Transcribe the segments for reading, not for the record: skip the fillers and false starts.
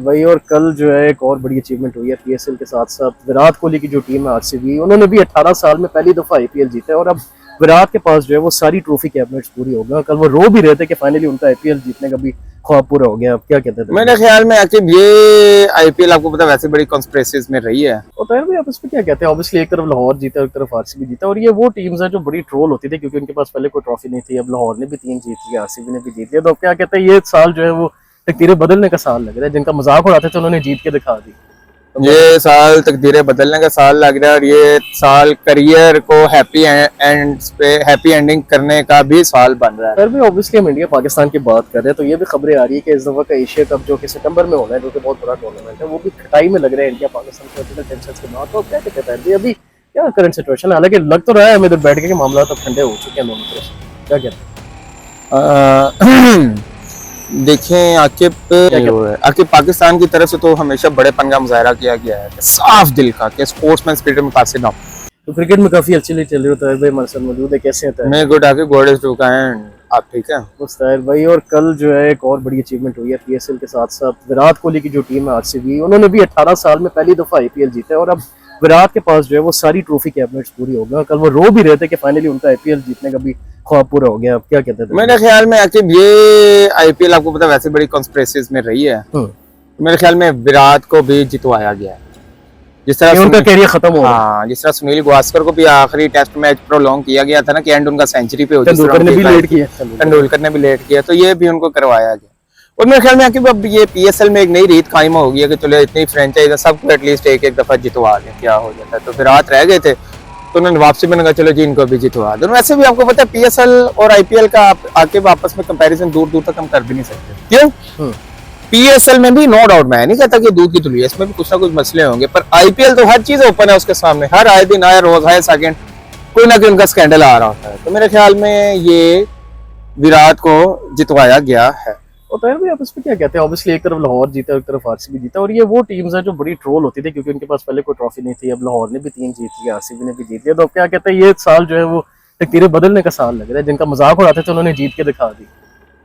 भाई और कल जो है एक और बड़ी अचीवमेंट हुई है पीएसएल के साथ साथ विराट कोहली की जो टीम है आरसीबी, उन्होंने भी 18 साल में पहली दफा आईपीएल जीता है और अब विराट के पास जो है वो सारी ट्रॉफी कैबिनेट्स पूरी हो गई। कल वो रो भी रहे थे कि फाइनली उनका आईपीएल जीतने का भी ख्वाब पूरा हो गया। अब क्या कहते थे? मेरे ख्याल में आखिर ये आईपीएल आपको पता वैसे बड़ी कॉन्स्पिरेसीज में रही है। और तो यार भाई आप इस पे क्या कहते हैं? ऑब्वियसली एक तरफ लाहौर जीता, एक तरफ आरसीबी जीता, और ये वो टीम्स हैं जो बड़ी ट्रोल होती थी क्योंकि उनके पास पहले कोई ट्रॉफी नहीं थी। अब लाहौर ने भी 3 जीत लिया, आरसीबी ने भी जीत लिया। तो अब क्या कहते हैं, ये साल जो है वो तकदीरें बदलने का साल लग रहा है। जिनका मजाक उड़ाते थे उन्होंने जीत के दिखा दी। ये साल तकदीरें बदलने का साल लग रहा है और ये साल करियर को हैप्पी एंडिंग करने का भी साल बन रहा है। फिर भी ऑब्वियसली हम इंडिया पाकिस्तान की बात कर रहे हैं तो ये भी खबरें आ रही है कि इस दफा का एशिया कप जो कि सितंबर में होना है, जो कि बहुत बड़ा टूर्नामेंट है, वो भी खटाई में लग रहा है इंडिया पाकिस्तान पॉलिटिकल टेंशन के बाद। तो क्या कहते हैं अभी क्या करंट सिचुएशन है? हालांकि लग तो रहा है हमें इधर बैठ के मामला तो ठंडे हो चुके हैं दोनों तरफ से। क्या कहते हैं? देखें आकिब पाकिस्तान की तरफ से तो हमेशा बड़ेपन का मुजाहरा किया गया है, साफ दिल का, कि स्पोर्ट्समैन स्पिरिट में मुतासिर ना हो। तो क्रिकेट में काफी अच्छी लीग चल रही होता है भाई, हमारे साथ मौजूद है। कैसे हैं? मैं गुड आके गॉड इज टू काइंड। आप ठीक है? मुस्ताहिर भाई और कल जो है एक और बड़ी अचीवमेंट हुई है पीएसएल के साथ साथ विराट कोहली की जो टीम है आरसीबी, उन्होंने भी 18 साल में पहली दफा आईपीएल जीता है और अब विराट के पास जो है वो सारी ट्रॉफी कैबिनेट्स पूरी हो गई। कल वो रो भी रहे थे कि फाइनली उनका आईपीएल जीतने का भी ख्वाब पूरा हो गया। अब क्या कहते थे? मेरे ख्याल में आकिब ये आईपीएल आपको पता वैसे बड़ी कॉन्स्पिरेसीज में रही है। मेरे ख्याल में विराट को भी जितवाया गया है, जिस तरह उनका कैरियर खत्म हो रहा है। जिस तरह सुनील गावस्कर को भी आखिरी टेस्ट मैच प्रोलॉन्ग किया गया था ना कि एंड उनका सेंचुरी पे हो, तेंदुलकर ने भी लेट किया, तो ये भी उनको करवाया गया। और मेरे ख्याल में आके अब ये पीएसएल में एक नई रीत कायम हो गई है कि चलो इतनी फ्रेंचाइज सबको एटलीस्ट एक दफा जितवा दें, क्या हो जाता है। तो विराट रह गए थे तो उन्होंने वापसी में कहा चलो जी इनको भी जितवा दो। वैसे भी आपको पता है पीएसएल और आईपीएल का आके आपस में कंपैरिजन दूर दूर तक हम कर भी नहीं सकते। क्यों? पीएसएल में भी नो डाउट, मैं नहीं कहता कि दूध की तुली है, इसमें भी कुछ ना कुछ मसले होंगे, पर आईपीएल तो हर चीज ओपन है उसके सामने। हर आए दिन, आए रोज, आए सेकंड कोई ना कोई उनका स्कैंडल आ रहा होता है। तो मेरे ख्याल में ये विराट को जितवाया गया है। और तो यार भाई आप इस पे क्या कहते हैं? ऑब्वियसली एक तरफ लाहौर जीता, एक तरफ आरसीबी जीता, और ये वो टीम्स हैं जो बड़ी ट्रोल होती थी क्योंकि उनके पास पहले कोई ट्रॉफी नहीं थी। अब लाहौर ने भी 3 जीत लिया, आरसीबी ने भी जीत लिया। तो अब क्या कहते हैं, ये साल जो है वो तकदीरें बदलने का साल लग रहा है। जिनका मजाक उड़ाते थे उन्होंने जीत के दिखा दी।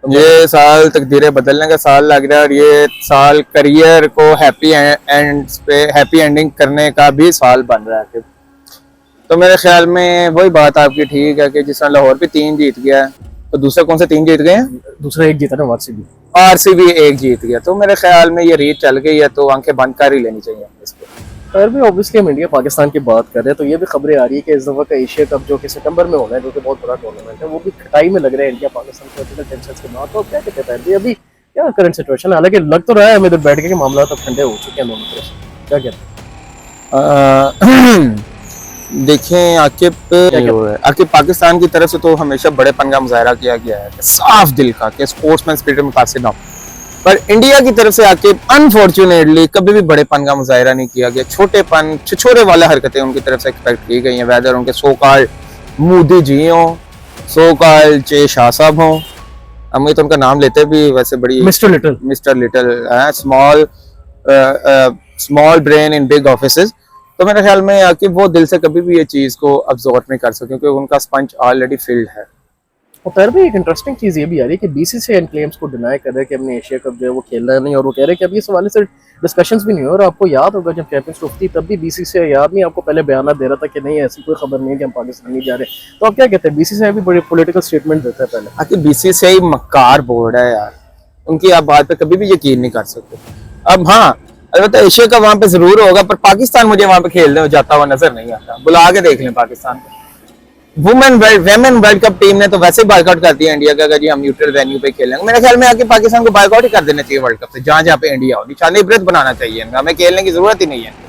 ये साल तकदीरें बदलने का साल लग रहा है और ये साल करियर को हैप्पी एंडिंग करने का भी साल बन रहा है। तो मेरे ख्याल में वही बात आपकी ठीक है कि जिस तरह लाहौर भी 3 जीत गया है, तो दूसरा कौन से 3 जीत गए हैं? दूसरा एक जीता ना आरसीबी 1 जीत गया। तो मेरे ख्याल में ये रीत चल गई है, तो आंखें बंद कर ही लेनी चाहिए इसको। फिर भी ऑब्वियसली हम इंडिया पाकिस्तान की बात कर रहे हैं तो ये भी खबरें आ रही है कि इस दफा का एशिया कप जो कि सितंबर में होना है, जो कि बहुत बड़ा टूर्नामेंट है, वो भी खटाई में लग रहा है इंडिया पाकिस्तान पॉलिटिकल टेंशन के बाद। तो क्या कहते हैं अभी क्या करंट सिचुएशन है? हालांकि लग तो रहा है हमें इधर बैठ के मामला तो ठंडे हो चुके हैं दोनों तरफ से। क्या कहते हैं? देखें आकिब पाकिस्तान की तरफ से तो हमेशा बड़ेपन का मुजाहरा किया गया है, साफ दिल का, कि स्पोर्ट्समैन स्पिरिट में मुतासिर ना हो। पर इंडिया की तरफ से आकिब अनफॉर्चुनेटली कभी भी बड़ेपन का मुजाहरा नहीं किया गया। छोटेपन, छिछोरे वाले हरकतें उनकी तरफ से एक्सपेक्ट की गई हैं, वेदर उनके सो कॉल्ड मोदी जी हों, सो कॉल्ड चे शाह साहब हों। हम तो उनका नाम लेते भी वैसे बड़ी mister little small brain in big offices. तो मेरे ख्याल में आकिब वो दिल से कभी भी ये चीज को अब्सॉर्ब नहीं कर सके क्योंकि उनका स्पंज ऑलरेडी फिल्ड है। और फिर भी एक इंटरेस्टिंग चीज ये भी आ रही है कि बीसीसीआई क्लेम्स को डिनाई कर रहा है कि हमने एशिया कप जो है वो खेलना नहीं, और वो कह रहे हैं कि अब इस हवाले से डिस्कशंस भी नहीं हो। और आपको याद होगा जब चैंपियंस ट्रॉफी थी तब भी बीसीसीआई याद नहीं आपको पहले बयान दे रहा था कि नहीं ऐसी कोई खबर नहीं है कि हम पाकिस्तान नहीं जा रहे। तो आप क्या कहते हैं? बीसीसीआई भी बड़े पॉलिटिकल स्टेटमेंट देता है पहले। आखिर बीसीसीआई मक्कार बोर्ड है यार, उनकी आप बात पे कभी भी यकीन नहीं कर सकते। अब हाँ अलबत्ता एशिया का वहां पे जरूर होगा, पर पाकिस्तान मुझे वहां पे खेलने जाता हुआ नजर नहीं आता। बुला के देख लें पाकिस्तान को। वुमेन वर्ल्ड कप टीम ने तो वैसे ही बायकॉट कर दिया इंडिया का, जी हम न्यूट्रल वेन्यू पे खेलेंगे। मेरे ख्याल में आके पाकिस्तान को बायकॉट ही कर देना चाहिए वर्ल्ड कप से, जहां पे इंडिया हो। निशान इबरत बनाना चाहिए, हमें खेलने की जरूरत ही नहीं है।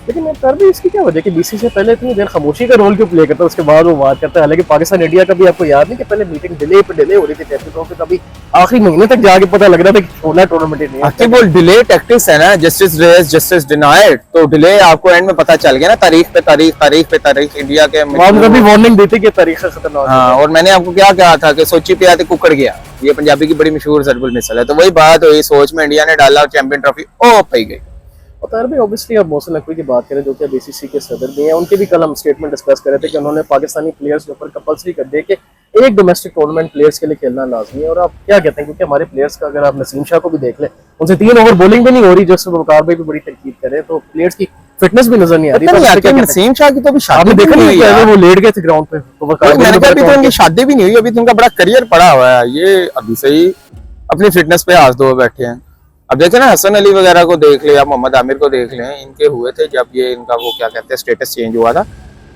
लेकिन फिर भी इसकी क्या वजह कि बीसीसीआई पहले इतनी देर खामोशी का रोल क्यों प्ले करता है, उसके बाद वो बात करता है। हालांकि पाकिस्तान इंडिया का भी आपको याद नहीं कि पहले मीटिंग डिले पे डिले हो रही थी चैंपियंस ट्रॉफी, कभी आखिरी महीने तक जाके पता लग रहा था कि होना टूर्नामेंट ही नहीं है। वो डिले टैक्टिक्स है ना, जस्टिस रेस जस्टिस डिनाइड। तो डिले आपको एंड में पता चल गया ना, तारीख पे तारीख इंडिया के भी वार्निंग देती कि तारीख खतरनाक। हाँ, और मैंने आपको क्या कहा था कि सोची पे आते कुकड़ गया, ये पंजाबी की बड़ी मशहूर सर्बुल मिसल है। तो वही बात हुई, सोच में इंडिया ने डाला और चैंपियन ट्रॉफी ओ पाई गई। और तार भाई ऑब्वियसली अब मोहसिन नकवी की बात करें जो कि बीसीसी के सदर भी हैं, उनके भी कल हम स्टेटमेंट डिस्कस कर रहे थे कि उन्होंने पाकिस्तानी प्लेयर्स के ऊपर कंपल्सरी कर दिया कि एक डोमेस्टिक टूर्नामेंट प्लेयर्स के लिए खेलना लाजमी है। और आप क्या कहते हैं, क्योंकि हमारे प्लेयर्स का अगर आप नसीम शाह को भी देख लें, उनसे 3 ओवर बॉलिंग भी नहीं हो रही, जैसे वकार भाई भी बड़ी तनकीद करे, तो प्लेयर्स की फिटनेस भी नजर नहीं आ रही। पता तो नहीं आप यार क्या कि कहते हैं? नसीम शाह की तो अभी शादी आपने भी देखा नहीं नहीं हुई क्या यार। वो लेट गए थे ग्राउंड पे, तो वकार भाई मैंने ने कहा अभी तो बताया उनकी शादी भी नहीं हुई, अभी तो उनका बड़ा करियर पड़ा हुआ है, ये अभी से ही अपनी फिटनेस पे हाथ धो बैठे हैं। अब देखे ना हसन अली वगैरह को देख ले या मोहम्मद आमिर को देख ले, इनके हुए थे जब ये इनका वो क्या कहते हैं स्टेटस चेंज हुआ था,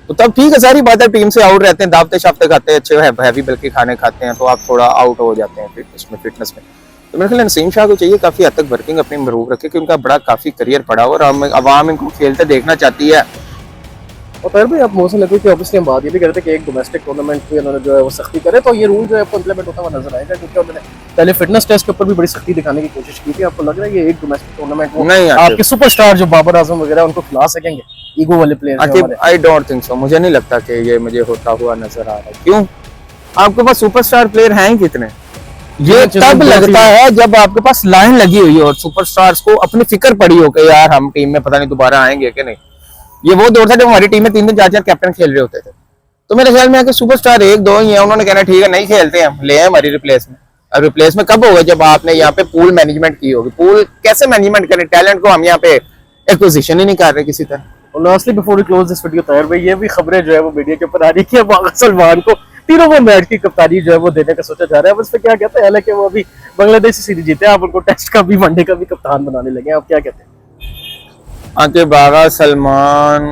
तो तब ठीक है, सारी बात है, टीम से आउट रहते हैं, दावते शावते खाते हैं, अच्छे हैवी बल्कि खाने खाते हैं, तो आप थोड़ा आउट हो जाते हैं फिटनेस में। तो मेरे ख्याल में नसीम शाह को चाहिए काफी हद तक वर्किंग अपनी मरूफ रखे, क्योंकि उनका बड़ा काफी करियर पड़ा हुआ और आवाम इनको खेलते देखना चाहती है। और फिर भी आप मोहसिन नकवी की ऑब्वियसली हम बात ये भी करते हैं कि एक डोमेस्टिक टूर्नामेंट पे उन्होंने जो है वो सख्ती करे, तो ये रूल जो है आपको इंप्लीमेंट होता हुआ नजर आएगा, क्योंकि उन्होंने पहले फिटनेस टेस्ट के ऊपर भी बड़ी सख्ती दिखाने की कोशिश की थी। आपको लग रहा है ये एक डोमेस्टिक टूर्नामेंट वो नहीं आपके सुपरस्टार जो बाबर आजम वगैरह उनको खिला सकेंगे, ईगो वाले player? I don't think so, मुझे नहीं लगता कि ये मुझे होता हुआ नजर आ रहा है। क्यों? आपके पास सुपरस्टार प्लेयर हैं ही कितने? ये तब लगता है जब आपके पास लाइन लगी हुई हो और सुपरस्टार्स को अपनी फिक्र पड़ी हो कि यार हम टीम में पता नहीं दोबारा आएंगे कि नहीं। ये वो दौर था जब हमारी टीम में 3-3 4-4 कैप्टन खेल रहे होते थे, तो मेरे ख्याल में है कि सुपरस्टार 1-2 ही है, उन्होंने कहना ठीक है नहीं खेलते हैं, ले आए हमारी रिप्लेस में। अब रिप्लेस में कब होगा? जब आपने यहाँ पे पूल मैनेजमेंट की होगी। पूल कैसे मैनेजमेंट करें? टैलेंट को हम यहाँ पे एक्विजिशन ही नहीं कर रहे किसी तरह। और lastly before we close this video Tahir भाई, ये भी खबरें जो है वो मीडिया के ऊपर आ रही है कि अब आगा सलमान को 3 ओवर मैच की कप्तानी जो है वो देने का सोचा जा रहा है। अब इस पे क्या कहते हैं? हालांकि वो अभी बांग्लादेश से सीरीज जीते, आप उनको टेस्ट का भी वनडे का भी कप्तान बनाने लगे हैं, आप क्या कहते हैं? आके बागा सलमान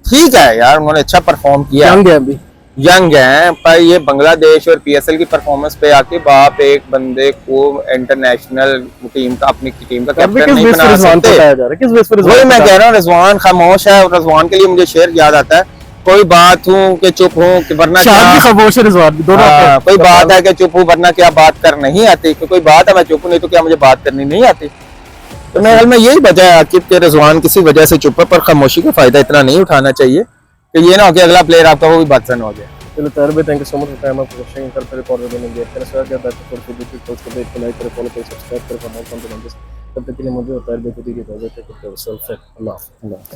ठीक है यार, उन्होंने अच्छा परफॉर्म किया, यंग है अभी, यंग है, पर ये बांग्लादेश और पीएसएल की परफॉर्मेंस पे आके बाप एक बंदे को इंटरनेशनल टीम का अपनी टीम का कैप्टन नहीं बना सकते। वही मैं कह रहा हूँ, रिजवान खामोश है और रिजवान के लिए मुझे शेर याद आता है, कोई बात हूँ कि चुप हूँ कि वरना खामोश है रिजवान भी, दोनों कोई बात है कि चुप हूँ वरना क्या बात कर नहीं आती, कोई बात है मैं चुप हूँ नहीं तो क्या मुझे बात करनी नहीं आती। तो मेरे ख्याल में यही वजह है आकिब के रिजवान किसी वजह से चुप है, पर खामोशी का फायदा इतना नहीं उठाना चाहिए कि ये ना हो कि अगला प्लेयर आपका वो भी बातसन हो जाए। चलो ताहिर भाई, thank you so much for time, आपको क्वेश्चन कर पर रिकॉर्ड में गेट कर सर क्या बैक फॉर वीडियो पोस्ट कर दे, लाइक करो, फॉलो करो, सब्सक्राइब करो फॉर मोर कंटेंट। तब तक के लिए मुझे ताहिर भाई को दीजिए इजाजत है, अल्लाह हाफ़िज़।